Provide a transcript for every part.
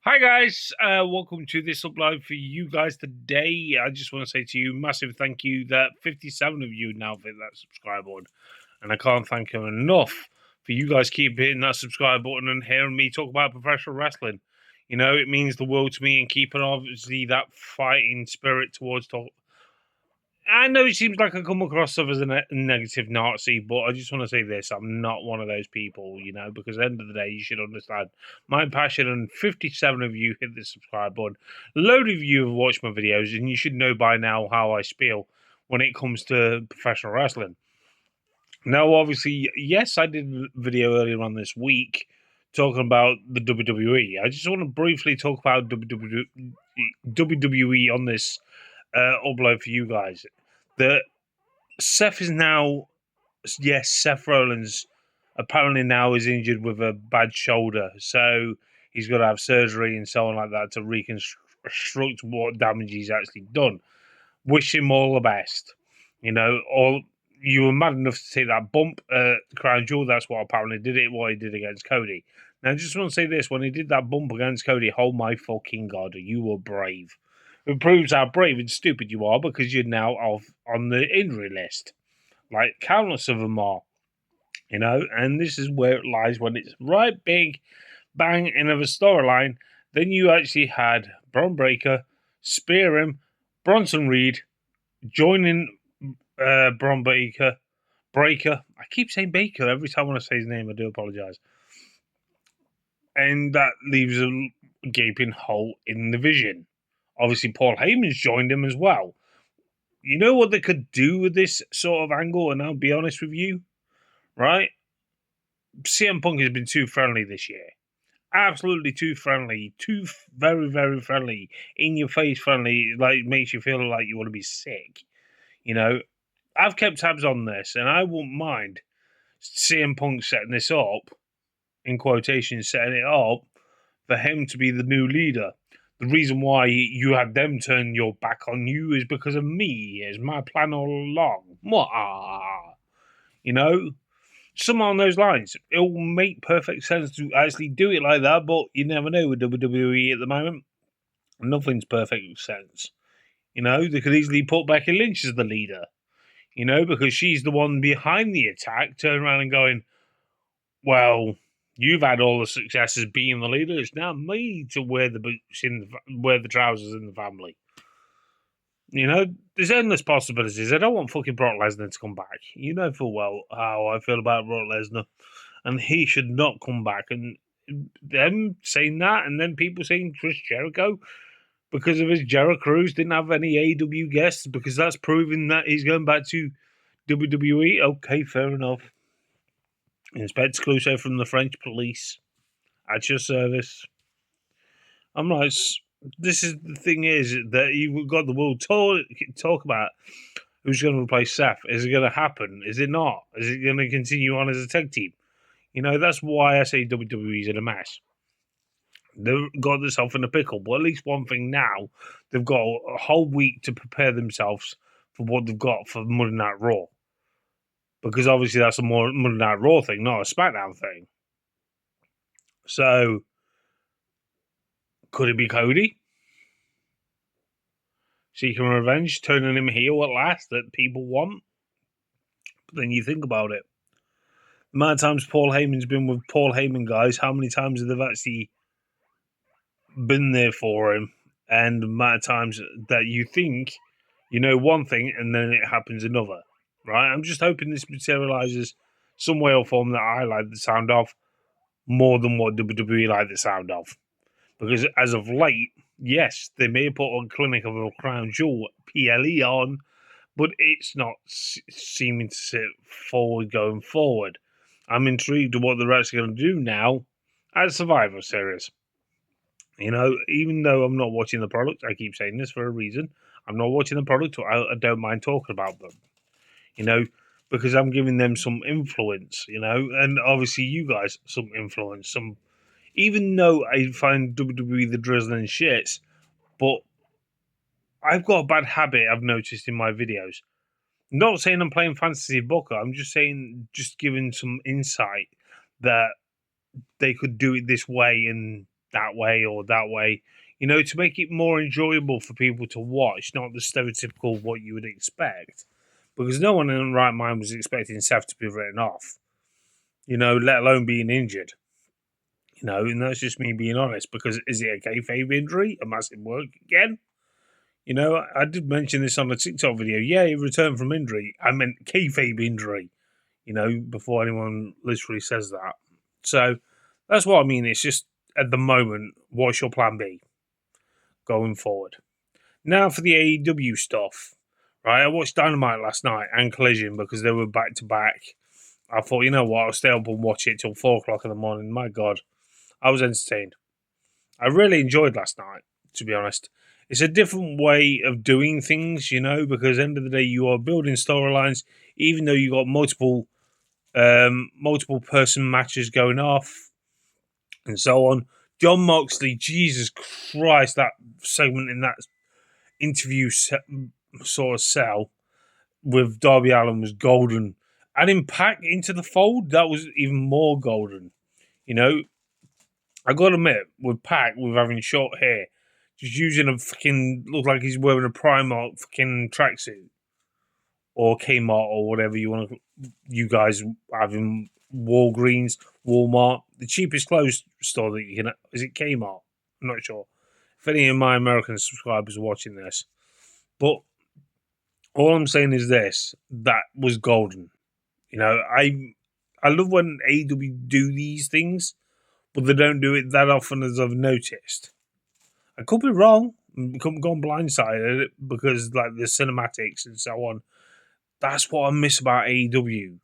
Hi guys, welcome to this upload for you guys today. I just want to say to you, massive thank you that 57 of you now hit that subscribe button, and I can't thank you enough for you guys keep hitting that subscribe button and hearing me talk about professional wrestling. You know, it means the world to me, and keeping obviously that fighting spirit towards talk. I know it seems like I come across stuff as a negative Nazi, but I just want to say this. I'm not one of those people, you know, because at the end of the day, you should understand my passion, and 57 of you hit the subscribe button. A load of you have watched my videos, and you should know by now how I spiel when it comes to professional wrestling. Now, obviously, yes, I did a video earlier on this week talking about the WWE. I just want to briefly talk about WWE on this upload for you guys. The Seth is now, yes, Seth Rollins apparently now is injured with a bad shoulder, so he's got to have surgery and so on like that to reconstruct what damage he's actually done. Wish him all the best. You know, all you were mad enough to take that bump at Crown Jewel. That's what apparently did it. What he did against Cody. Now, I just want to say this: when he did that bump against Cody, oh my fucking god, you were brave. It proves how brave and stupid you are because you're now off on the injury list, like countless of them are. You know, and this is where it lies when it's right big bang in of a storyline. Then you actually had Braun Breaker spear him, Bronson Reed joining Braun Breaker. I keep saying Baker every time when I say his name. I do apologize. And that leaves a gaping hole in the vision. Obviously, Paul Heyman's joined him as well. You know what they could do with this sort of angle? And I'll be honest with you, right? CM Punk has been too friendly this year. Absolutely too friendly. Too very, very friendly. In your face friendly. Like, makes you feel like you want to be sick. You know, I've kept tabs on this, and I won't mind CM Punk setting this up, in quotations, setting it up for him to be the new leader. The reason why you had them turn your back on you is because of me. It's my plan all along. You know, some on those lines. It will make perfect sense to actually do it like that, but you never know with WWE at the moment. Nothing's perfect sense. You know, they could easily put Becky Lynch as the leader. You know, because she's the one behind the attack, turn around and going, well, you've had all the successes being the leader. It's now me to wear the boots wear the trousers in the family. You know, there's endless possibilities. I don't want fucking Brock Lesnar to come back. You know full well how I feel about Brock Lesnar, and he should not come back. And them saying that, and then people saying Chris Jericho because of his Jericho Cruise didn't have any AEW guests because that's proving that he's going back to WWE. Okay, fair enough. Inspect Clouseau from the French police at your service. I'm like, this is the thing is that you've got the world talk about who's going to replace Seth. Is it going to happen? Is it not? Is it going to continue on as a tag team? You know, that's why I say WWE's in a mess. They've got themselves in a pickle. But at least one thing now, they've got a whole week to prepare themselves for what they've got for Monday Night Raw. Because obviously that's a more Monday Night Raw thing, not a SmackDown thing. So, could it be Cody? Seeking revenge, turning him heel at last that people want? But then you think about it. The amount of times Paul Heyman's been with Paul Heyman guys, how many times have they actually been there for him? And the amount of times that you think you know one thing and then it happens another, right? I'm just hoping this materializes some way or form that I like the sound of more than what WWE like the sound of. Because as of late, yes, they may put on Clinic of a Crown Jewel PLE on, but it's not seeming to sit forward going forward. I'm intrigued to what they're actually going to do now at Survivor Series. You know, even though I'm not watching the product, I keep saying this for a reason. I'm not watching the product, I don't mind talking about them. You know, because I'm giving them some influence, you know, and obviously you guys some influence. Some, even though I find WWE the drizzling shits, but I've got a bad habit I've noticed in my videos. Not saying I'm playing fantasy booker. I'm just saying, just giving some insight that they could do it this way and that way or that way, to make it more enjoyable for people to watch, not the stereotypical what you would expect. Because no one in the right mind was expecting Seth to be written off, let alone being injured. And that's just me being honest, because is it a kayfabe injury? A massive work again? I did mention this on a TikTok video. Yeah, he returned from injury. I meant kayfabe injury, before anyone literally says that. So that's what I mean. It's just, at the moment, what's your plan B going forward? Now for the AEW stuff, right? I watched Dynamite last night and Collision because they were back to back. I thought, you know what, I'll stay up and watch it till 4 o'clock in the morning. My God, I was entertained. I really enjoyed last night, to be honest. It's a different way of doing things, because at the end of the day, you are building storylines, even though you got multiple person matches going off and so on. Jon Moxley, Jesus Christ, that segment in that interview sort of cell with Darby Allin was golden. Adding Pac into the fold, that was even more golden. I gotta admit, with Pac, with having short hair, just using a fucking, look like he's wearing a Primark fucking tracksuit. Or Kmart, or whatever you guys have in Walgreens, Walmart, the cheapest clothes store that you can. Is it Kmart? I'm not sure. If any of my American subscribers are watching this, but all I'm saying is this: that was golden. I love when AEW do these things, but they don't do it that often as I've noticed. I could be wrong. I could have gone blindsided because like the cinematics and so on. That's what I miss about AEW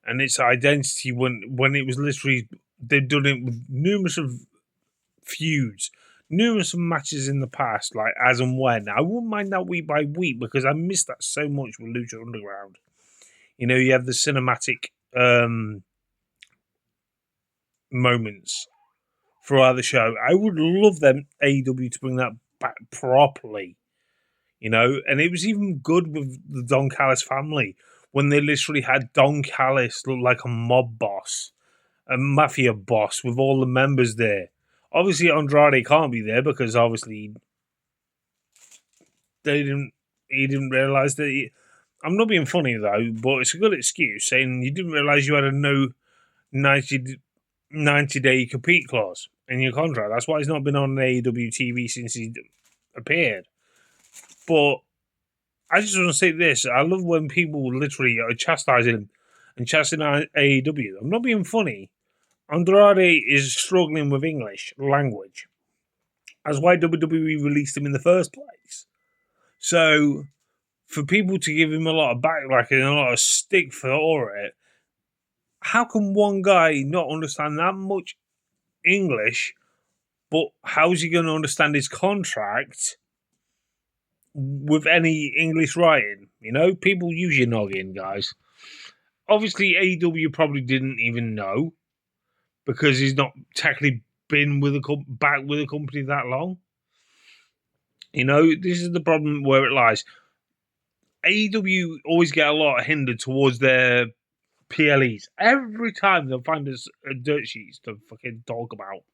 and its identity when it was literally, they've done it with numerous of feuds, numerous of matches in the past, like as and when. I wouldn't mind that week by week because I miss that so much with Lucha Underground. You have the cinematic moments throughout the show. I would love them AEW to bring that back properly. And it was even good with the Don Callis family when they literally had Don Callis look like a mob boss, a mafia boss with all the members there. Obviously, Andrade can't be there because obviously he didn't realize that. I'm not being funny though, but it's a good excuse saying you didn't realize you had a no 90-day compete clause in your contract. That's why he's not been on AEW TV since he appeared. But I just want to say this. I love when people literally are chastising him and chastising AEW. I'm not being funny. Andrade is struggling with English language. That's why WWE released him in the first place. So, for people to give him a lot of backlash and a lot of stick for it, how can one guy not understand that much English, but how's he going to understand his contract with any English writing? People use your noggin, guys. Obviously, AEW probably didn't even know because he's not technically been back with a company that long. This is the problem where it lies. AEW always get a lot of hinder towards their PLEs. Every time they'll find us dirt sheets to fucking talk about,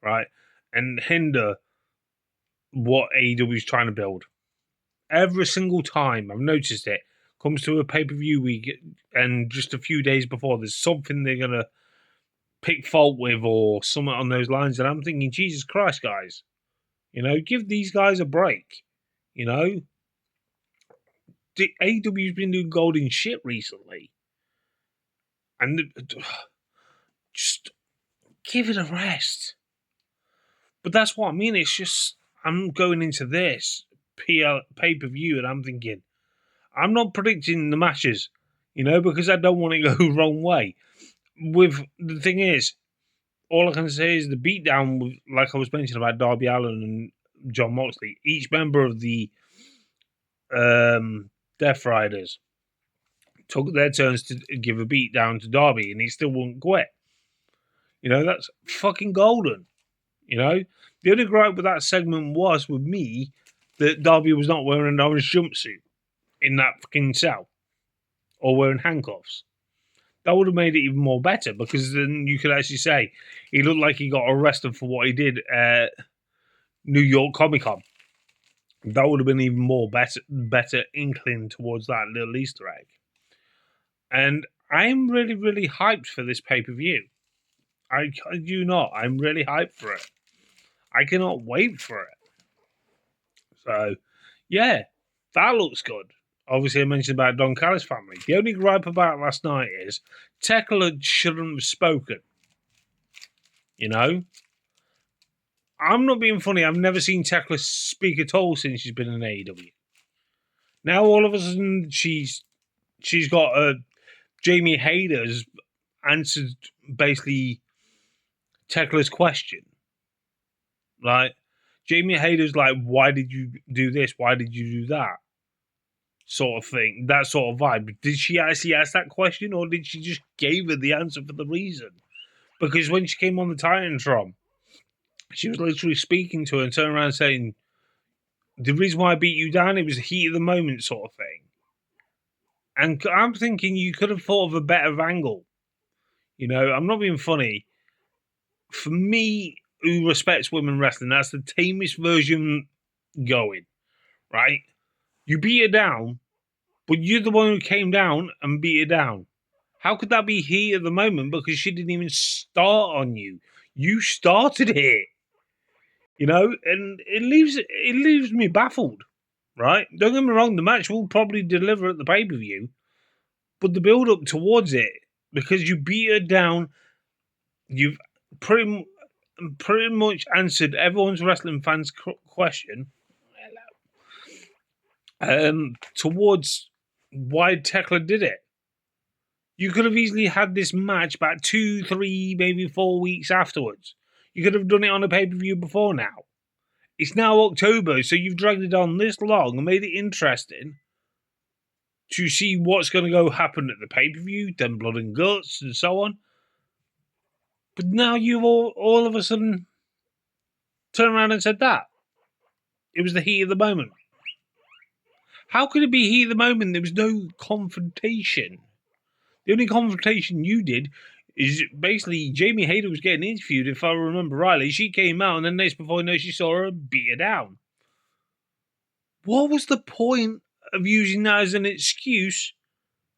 right? And hinder what AEW is trying to build. Every single time, I've noticed it. Comes to a pay-per-view week, and just a few days before, there's something they're going to pick fault with or something on those lines. And I'm thinking, Jesus Christ, guys. Give these guys a break. AEW's been doing golden shit recently. And just give it a rest. But that's what I mean. It's just, I'm going into this pay-per-view and I'm thinking, I'm not predicting the matches, because I don't want it to go the wrong way. The thing is, all I can say is the beatdown, like I was mentioning about Darby Allin and Jon Moxley, each member of the Death Riders took their turns to give a beatdown to Darby, and he still wouldn't quit. That's fucking golden. The only gripe with that segment was with me that Darby was not wearing an orange jumpsuit in that fucking cell or wearing handcuffs. That would have made it even more better, because then you could actually say he looked like he got arrested for what he did at New York Comic Con. That would have been even more better inkling towards that little Easter egg. And I'm really, really hyped for this pay-per-view. I do not. I'm really hyped for it. I cannot wait for it. So, yeah, that looks good. Obviously, I mentioned about Don Callis' family. The only gripe about last night is Tekla shouldn't have spoken. You know? I'm not being funny. I've never seen Tekla speak at all since she's been in AEW. Now, all of a sudden, she's got Jamie Hayter's answered basically Tekla's question. Like, Jamie Hayter's like, why did you do this? Why did you do that? Sort of thing. That sort of vibe. Did she actually ask that question, or did she just give her the answer for the reason? Because when she came on the Titantron, she was literally speaking to her and turning around saying, the reason why I beat you down, it was the heat of the moment sort of thing. And I'm thinking you could have thought of a better angle. You know, I'm not being funny. For me, who respects women wrestling, that's the tamest version going, right? You beat her down, but you're the one who came down and beat her down. How could that be heat at the moment? Because she didn't even start on you. You started it. You know, and it leaves me baffled, right? Don't get me wrong, the match will probably deliver at the pay-per-view, but the build-up towards it, because you beat her down, you've pretty much answered everyone's wrestling fans' question towards why Tekla did it. You could have easily had this match about 2, 3, maybe 4 weeks afterwards. You could have done it on a pay-per-view before now. It's now October, so you've dragged it on this long and made it interesting to see what's going to go happen at the pay-per-view, then Blood and Guts, and so on. But now you've all of a sudden turned around and said that. It was the heat of the moment. How could it be heat of the moment? There was no confrontation. The only confrontation you did is basically Jamie Hayter was getting interviewed, if I remember rightly. She came out, and then next before you know, she saw her beat her down. What was the point of using that as an excuse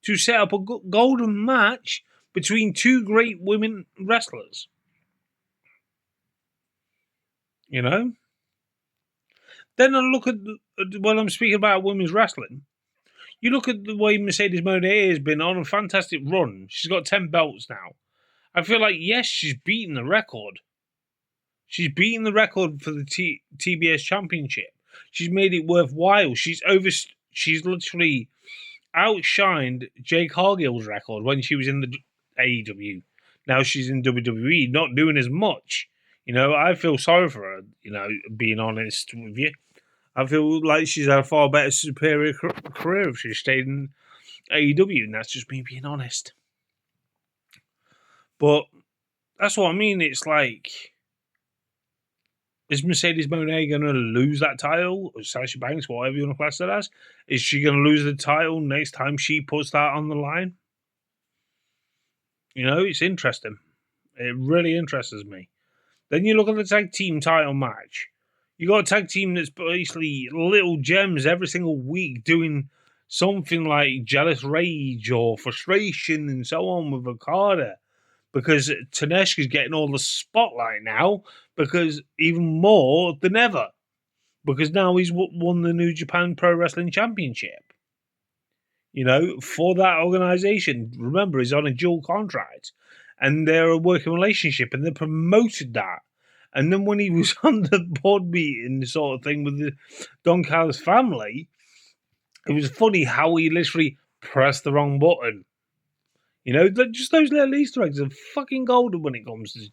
to set up a golden match between two great women wrestlers? You know? Then I look at, when I'm speaking about women's wrestling, you look at the way Mercedes Moné has been on a fantastic run. She's got 10 belts now. I feel like, yes, she's beaten the record. She's beaten the record for the TBS Championship. She's made it worthwhile. She's literally outshined Jade Cargill's record when she was in the AEW. Now she's in WWE, not doing as much. You know, I feel sorry for her, you know, being honest with you. I feel like she's had a far better, superior career if she stayed in AEW, and that's just me being honest. But that's what I mean. It's like, is Mercedes Moné going to lose that title? Or Sasha Banks, whatever you want to class that as? Is she going to lose the title next time she puts that on the line? You know, it's interesting. It really interests me. Then you look at the tag team title match. You got a tag team that's basically little gems every single week doing something like Jealous Rage or Frustration and so on with Okada. Because Taneshka's getting all the spotlight now, because even more than ever. Because now he's won the New Japan Pro Wrestling Championship. You know, for that organization. Remember, he's on a dual contract. And they're a working relationship, and they promoted that. And then when he was on the board meeting sort of thing with the Don Callis family, it was funny how he literally pressed the wrong button. You know, just those little Easter eggs are fucking golden when it comes to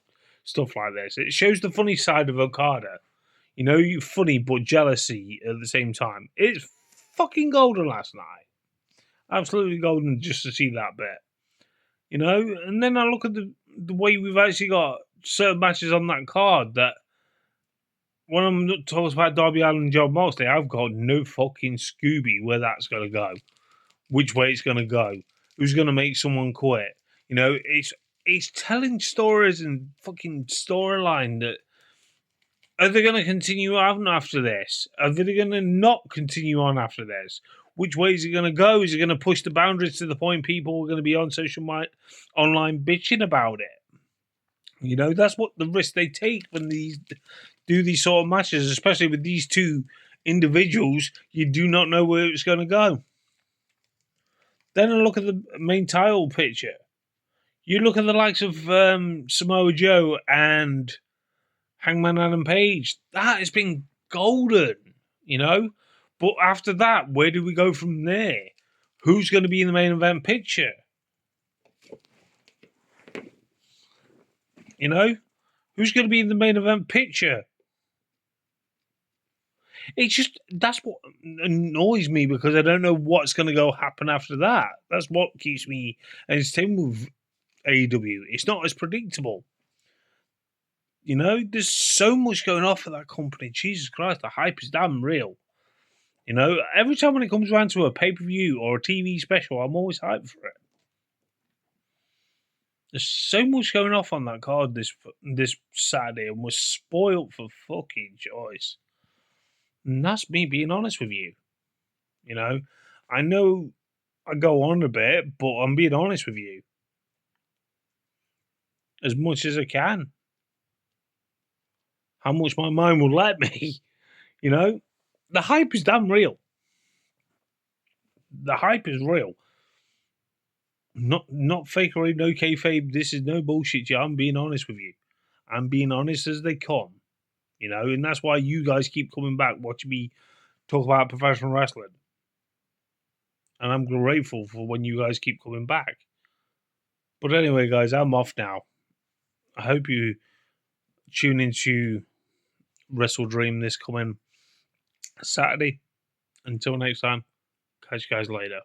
stuff like this. It shows the funny side of Okada. You know, funny but jealousy at the same time. It's fucking golden last night. Absolutely golden just to see that bit. You know, and then I look at the way we've actually got certain matches on that card that when I'm talking about Darby Allin and John Moxley, I've got no fucking Scooby where that's going to go. Which way it's going to go. Who's going to make someone quit. You know, it's telling stories and fucking storyline that. Are they going to continue on after this? Are they going to not continue on after this? Which way is it going to go? Is it going to push the boundaries to the point people are going to be on online bitching about it? You know, that's what the risk they take when these do these sort of matches, especially with these two individuals. You do not know where it's going to go. Then I look at the main title picture. You look at the likes of Samoa Joe and Hangman Adam Page. That has been golden, you know? But after that, where do we go from there? Who's going to be in the main event picture? You know? Who's going to be in the main event picture? It's just, that's what annoys me because I don't know what's going to go happen after that. That's what keeps me entertained with AEW. It's not as predictable. You know, there's so much going on for that company. Jesus Christ, the hype is damn real. You know, every time when it comes around to a pay-per-view or a TV special, I'm always hyped for it. There's so much going off on that card this Saturday, and we're spoiled for fucking choice. And that's me being honest with you. You know, I know I go on a bit, but I'm being honest with you. As much as I can. How much my mind will let me. You know, the hype is damn real. The hype is real. Not fake or no kayfabe. This is no bullshit. Yeah, I'm being honest with you. I'm being honest as they come. You know, and that's why you guys keep coming back watching me talk about professional wrestling. And I'm grateful for when you guys keep coming back. But anyway, guys, I'm off now. I hope you tune into WrestleDream this coming Saturday. Until next time, catch you guys later.